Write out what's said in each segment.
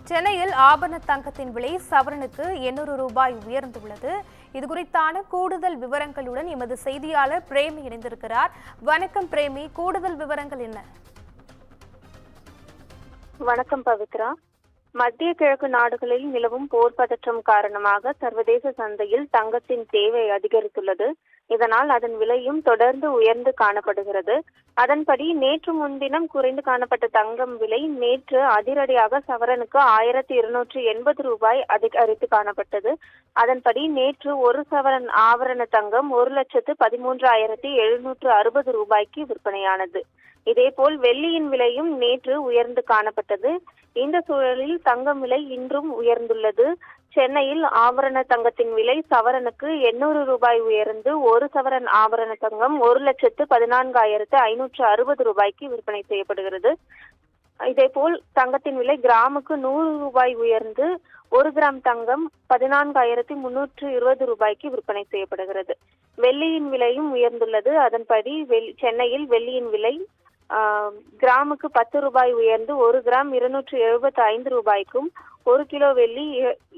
சென்னையில் ஆபரண தங்கத்தின் விலை சவரனுக்கு 800 ரூபாய் உயர்ந்துள்ளது. இதுகுறித்தான கூடுதல் விவரங்களுடன் எமது செய்தியாளர் பிரேமி இணைந்திருக்கிறார். வணக்கம் பிரேமி, கூடுதல் விவரங்கள் என்ன? வணக்கம் பவித்ரா. மத்திய கிழக்கு நாடுகளில் நிலவும் போர் பதற்றம் காரணமாக சர்வதேச சந்தையில் தங்கத்தின் தேவை அதிகரித்துள்ளது. இதனால் அதன் விலையும் தொடர்ந்து உயர்ந்து காணப்படுகிறது. அதன்படி நேற்று முன்தினம் குறைந்து காணப்பட்ட தங்கம் விலை நேற்று அதிரடியாக சவரனுக்கு 1280 ரூபாய் அதிகரித்து காணப்பட்டது. அதன்படி நேற்று ஒரு சவரன் ஆபரண தங்கம் 1,13,760 ரூபாய்க்கு விற்பனையானது. இதேபோல் வெள்ளியின் விலையும் நேற்று உயர்ந்து காணப்பட்டது. இந்த சூழலில் தங்கம் விலை இன்றும் உயர்ந்துள்ளது. சென்னையில் ஆபரண தங்கத்தின் விலை சவரனுக்கு 800 ரூபாய் உயர்ந்து ஒரு சவரன் ஆபரண தங்கம் 1,14,560 ரூபாய்க்கு விற்பனை செய்யப்படுகிறது. இதேபோல் தங்கத்தின் விலை கிராமுக்கு 100 ரூபாய் உயர்ந்து ஒரு கிராம் தங்கம் 14,320 ரூபாய்க்கு விற்பனை செய்யப்படுகிறது. வெள்ளியின் விலையும் உயர்ந்துள்ளது. அதன்படி சென்னையில் வெள்ளியின் விலை கிராமுக்கு 10 ரூபாய் உயர்ந்து ஒரு கிராம் 275 ரூபாய்க்கும் ஒரு கிலோ வெள்ளி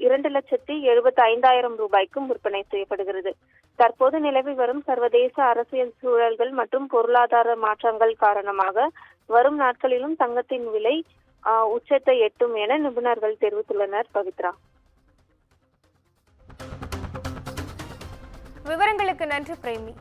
2,75,000 ரூபாய்க்கும் விற்பனை செய்யப்படுகிறது. தற்போது நிலவி வரும் சர்வதேச அரசியல் சூழல்கள் மற்றும் பொருளாதார மாற்றங்கள் காரணமாக வரும் நாட்களிலும் தங்கத்தின் விலை உச்சத்தை எட்டும் என நிபுணர்கள் தெரிவித்துள்ளனர். பவித்ரா, விவரங்களுக்கு நன்றி பிரேமி.